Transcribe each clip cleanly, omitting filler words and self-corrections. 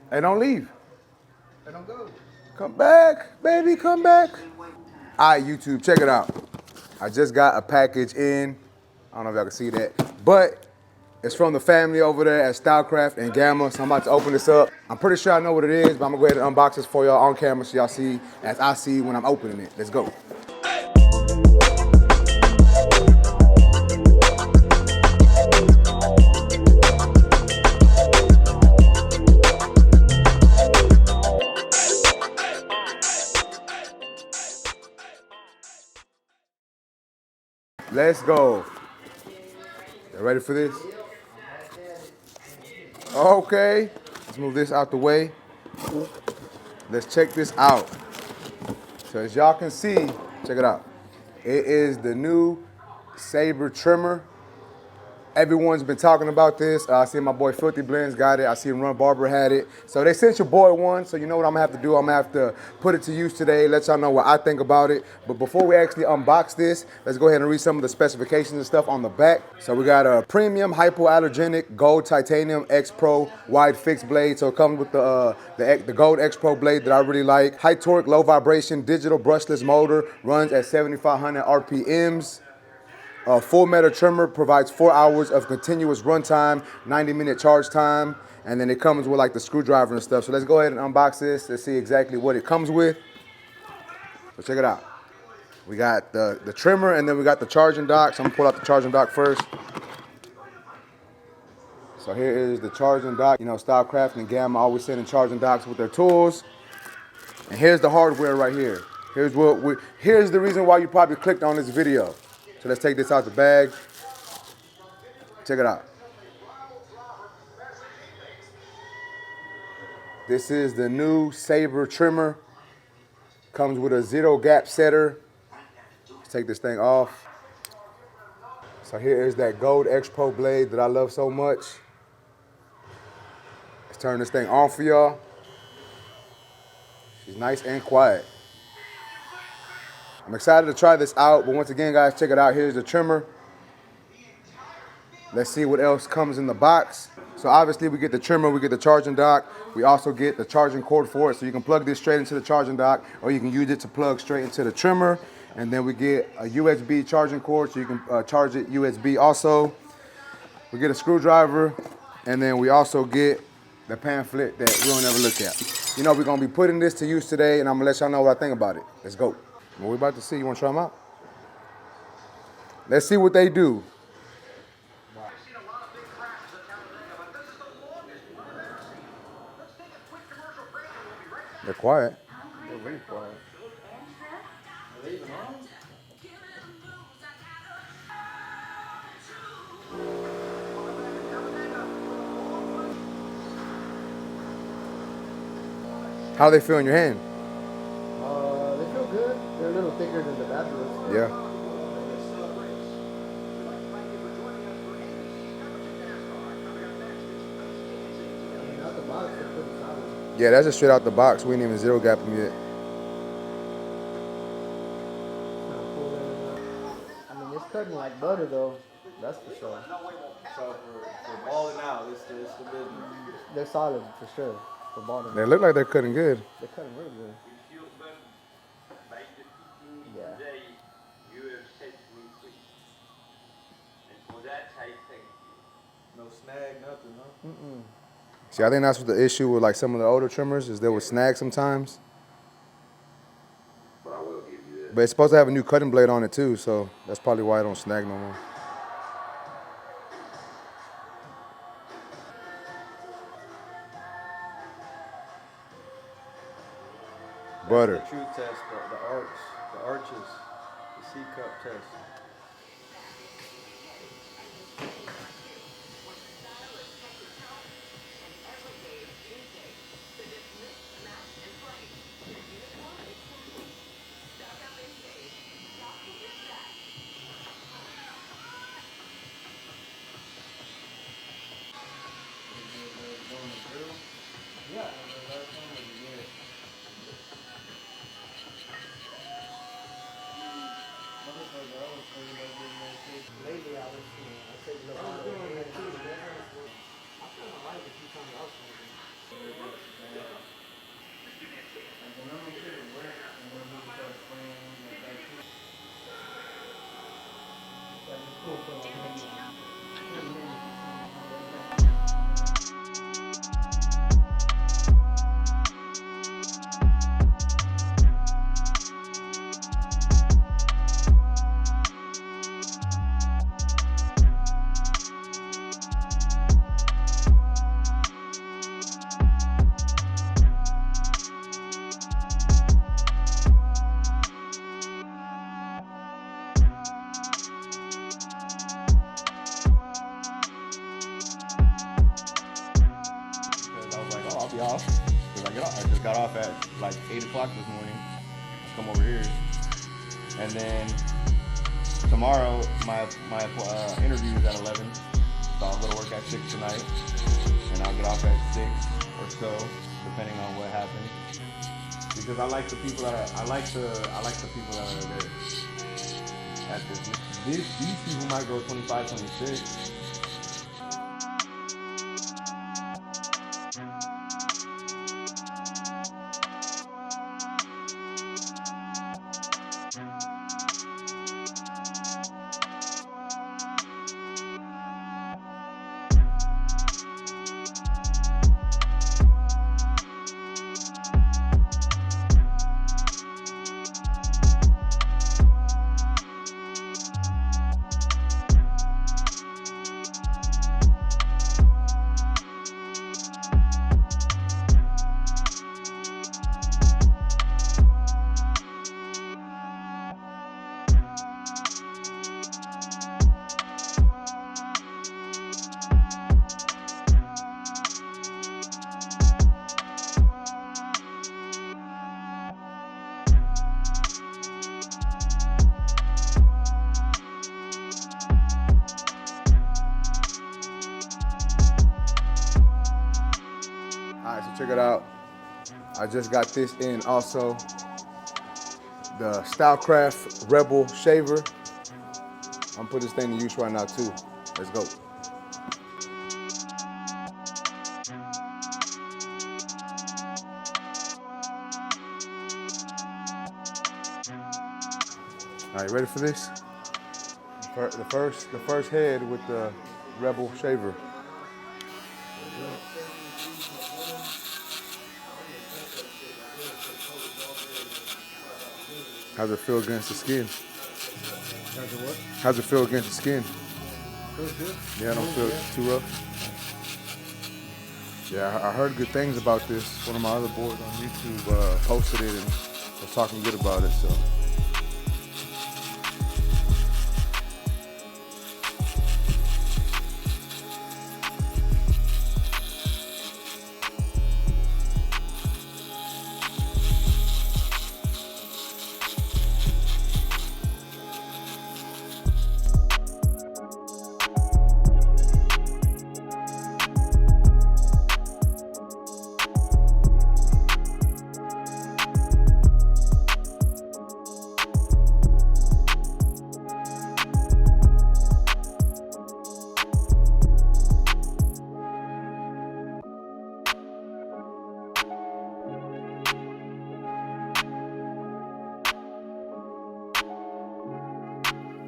Hey, don't leave. Hey, don't go. Come back, baby, come back. All right, YouTube, check it out. I just got a package in. I don't know if y'all can see that, but it's from the family over there at STYLECRAFT and Gamma, so I'm about to open this up. I'm pretty sure I know what it is, but I'm gonna go ahead and unbox this for y'all on camera so y'all see as I see when I'm opening it. Let's go. Let's go. You ready for this? Okay, let's move this out the way. Let's check this out. So as y'all can see, check it out. It is the new SHAVER trimmer. Everyone's been talking about this. I see my boy Filthy Blends got it. I see Run Barber had it. So they sent your boy one. So you know what I'm gonna have to do? I'm gonna have to put it to use today, let y'all know what I think about it. But before we actually unbox this, let's go ahead and read some of the specifications and stuff on the back. So we got a premium hypoallergenic gold titanium X Pro wide fixed blade. So it comes with the gold X Pro blade that I really like. High torque, low vibration, digital brushless motor, runs at 7,500 RPMs. A full metal trimmer provides 4 hours of continuous runtime, 90-minute charge time, and then it comes with like the screwdriver and stuff. So let's go ahead and unbox this. Let's see exactly what it comes with. So check it out. We got the trimmer and then we got the charging dock. So I'm gonna pull out the charging dock first. So here is the charging dock. You know, STYLECRAFT and Gamma always sending charging docks with their tools. And here's the hardware right here. Here's the reason why you probably clicked on this video. So let's take this out the bag. Check it out. This is the new SHAVER trimmer. Comes with a 0 gap setter. Let's take this thing off. So here is that gold X Pro blade that I love so much. Let's turn this thing on for y'all. She's nice and quiet. I'm excited to try this out, but once again, guys, check it out. Here's the trimmer. Let's see what else comes in the box. So obviously we get the trimmer, we get the charging dock. We also get the charging cord for it. So you can plug this straight into the charging dock or you can use it to plug straight into the trimmer. And then we get a USB charging cord so you can charge it USB also. We get a screwdriver and then we also get the pamphlet that we don't ever look at. You know, we're gonna be putting this to use today and I'm gonna let y'all know what I think about it. Let's go. What we about to see, you wanna try them out? Let's see what they do. They're quiet. They're really quiet. Are they even on? How they feel in your hand? They feel good. They're a little thicker than the batteries. Yeah. I mean, out the box, they're pretty solid. Yeah, that's just straight out the box. We ain't even 0 gap them yet. I mean, it's cutting like butter though. That's for sure. So for balling out, it's the business. They're solid for sure. For balling. They look like they're cutting good. They're cutting really good. Yeah. No snag, nothing, huh? Mm-mm. See, I think that's what the issue with like some of the older trimmers is they would snag sometimes. But I will give you that. But it's supposed to have a new cutting blade on it too, so that's probably why I don't snag no more. Butter. That's the true test, the arches, the C-cup test. Lately, I was, I said, look, I kind of like it. You told me I was I'll be off because I just got off at like 8 o'clock this morning. I come over here, and then tomorrow my interview is at 11. So I'll go to work at 6 tonight, and I'll get off at 6 or so, depending on what happens. Because I like the people that are there at this. These people might go 25, 26. All right, so check it out. I just got this in also. The STYLECRAFT Rebel Shaver. I'm gonna put this thing to use right now too. Let's go. All right, ready for this? The first head with the Rebel Shaver. How's it feel against the skin? How's it what? How's it feel against the skin? Feels good. Yeah, I don't feel too rough. Yeah, I heard good things about this. One of my other boys on YouTube posted it and was talking good about it, so.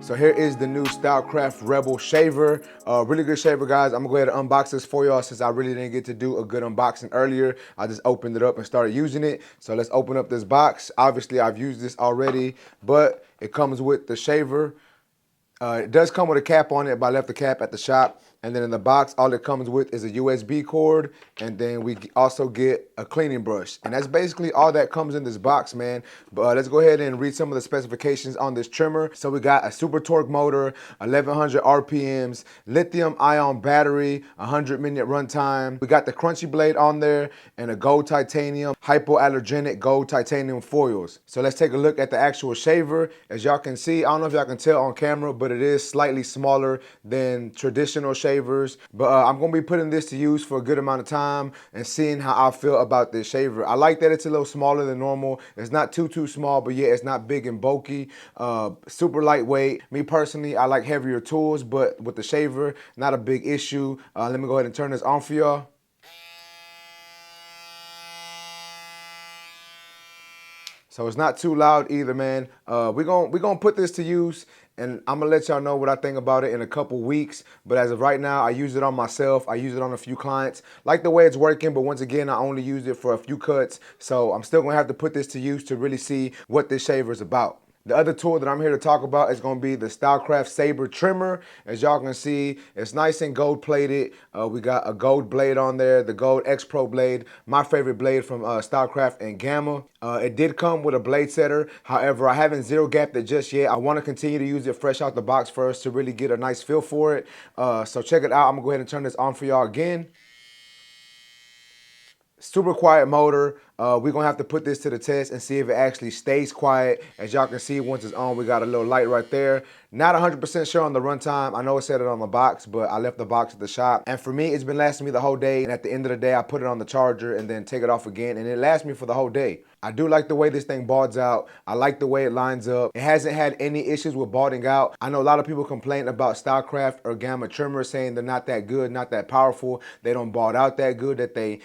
So here is the new STYLECRAFT Rebel Shaver. Really good shaver, guys. I'm gonna go ahead and unbox this for y'all since I really didn't get to do a good unboxing earlier. I just opened it up and started using it. So let's open up this box. Obviously, I've used this already, but it comes with the shaver. It does come with a cap on it, but I left the cap at the shop. And then in the box, all it comes with is a USB cord, and then we also get a cleaning brush. And that's basically all that comes in this box, man. But let's go ahead and read some of the specifications on this trimmer. So we got a super torque motor, 1100 RPMs, lithium ion battery, 100-minute runtime. We got the crunchy blade on there and a gold titanium, hypoallergenic gold titanium foils. So let's take a look at the actual shaver. As y'all can see, I don't know if y'all can tell on camera, but it is slightly smaller than traditional shavers. But I'm gonna be putting this to use for a good amount of time and seeing how I feel about this shaver. I like that it's a little smaller than normal. It's not too small, but yeah, it's not big and bulky. Super lightweight. Me personally, I like heavier tools, but with the shaver, not a big issue. Let me go ahead and turn this on for y'all. So it's not too loud either, man. We're gonna put this to use, and I'm gonna let y'all know what I think about it in a couple weeks. But as of right now, I use it on myself. I use it on a few clients. Like the way it's working, but once again, I only used it for a few cuts. So I'm still gonna have to put this to use to really see what this shaver is about. The other tool that I'm here to talk about is going to be the STYLECRAFT SABER trimmer. As y'all can see, it's nice and gold plated. We got a gold blade on there, the gold X Pro blade, my favorite blade from STYLECRAFT and Gamma. It did come with a blade setter. However, I haven't zero gapped it just yet. I want to continue to use it fresh out the box first to really get a nice feel for it. So check it out. I'm going to go ahead and turn this on for y'all again. Super quiet motor. We're going to have to put this to the test and see if it actually stays quiet. As y'all can see, once it's on, we got a little light right there. Not 100% sure on the runtime. I know it said it on the box, but I left the box at the shop. And for me, it's been lasting me the whole day. And at the end of the day, I put it on the charger and then take it off again. And it lasts me for the whole day. I do like the way this thing balds out. I like the way it lines up. It hasn't had any issues with balding out. I know a lot of people complain about STYLECRAFT or Gamma trimmers, saying they're not that good, not that powerful. They don't bald out that good, that they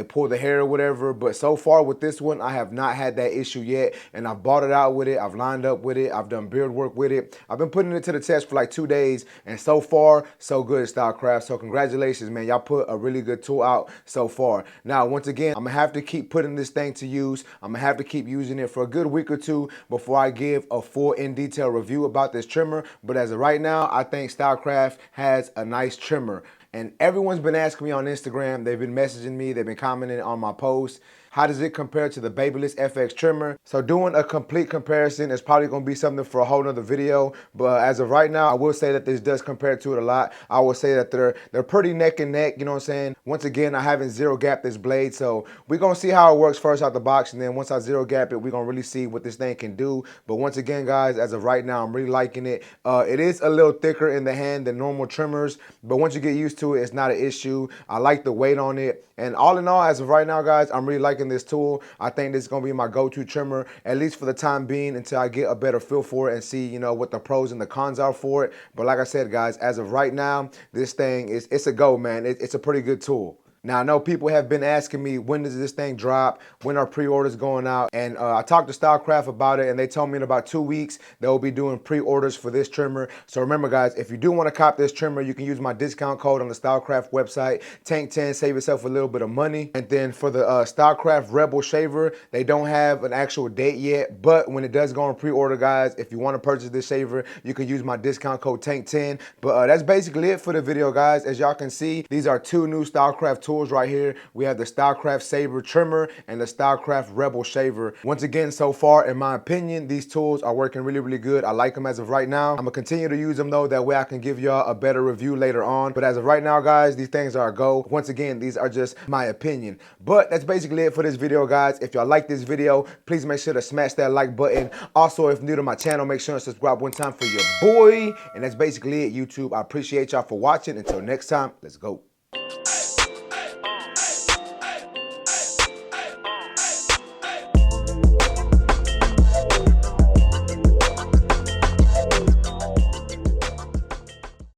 pull the hair or whatever. But so far with this one, I have not had that issue yet. And I've balded out with it. I've lined up with it. I've done beard work with it. I've been putting it to the test for like 2 days. And so far, so good, STYLECRAFT. So congratulations, man. Y'all put a really good tool out so far. Now, once again, I'm going to have to keep putting this thing to use. I'm going to have to keep using it for a good week or two before I give a full in-detail review about this trimmer. But as of right now, I think STYLECRAFT has a nice trimmer. And everyone's been asking me on Instagram, they've been messaging me, they've been commenting on my posts. How does it compare to the Babyliss FX trimmer? So doing a complete comparison is probably gonna be something for a whole nother video. But as of right now, I will say that this does compare to it a lot. I will say that they're pretty neck and neck, you know what I'm saying? Once again, I haven't zero gapped this blade. So we're gonna see how it works first out the box. And then once I zero gap it, we're gonna really see what this thing can do. But once again, guys, as of right now, I'm really liking it. It is a little thicker in the hand than normal trimmers. But once you get used to it, it's not an issue. I like the weight on it. And all in all, as of right now, guys, I'm really liking this tool. I think this is going to be my go-to trimmer, at least for the time being, until I get a better feel for it and see, what the pros and the cons are for it. But like I said, guys, as of right now, this thing it's a go, man. It's a pretty good tool. Now, I know people have been asking me, when does this thing drop? When are pre-orders going out? And I talked to STYLECRAFT about it, and they told me in about 2 weeks, they'll be doing pre-orders for this trimmer. So remember, guys, if you do want to cop this trimmer, you can use my discount code on the STYLECRAFT website, Tank10, save yourself a little bit of money. And then for the STYLECRAFT Rebel Shaver, they don't have an actual date yet, but when it does go on pre-order, guys, if you want to purchase this shaver, you can use my discount code Tank10. But that's basically it for the video, guys. As y'all can see, these are 2 new STYLECRAFT tools right here. We have the STYLECRAFT SABER trimmer and the STYLECRAFT Rebel shaver. Once again, so far, in my opinion, these tools are working really, really good. I like them as of right now. I'm gonna continue to use them though. That way I can give y'all a better review later on. But as of right now, guys, these things are a go. Once again, these are just my opinion. But that's basically it for this video, guys. If y'all like this video, please make sure to smash that like button. Also, if new to my channel, make sure to subscribe one time for your boy. And that's basically it, YouTube. I appreciate y'all for watching. Until next time, let's go.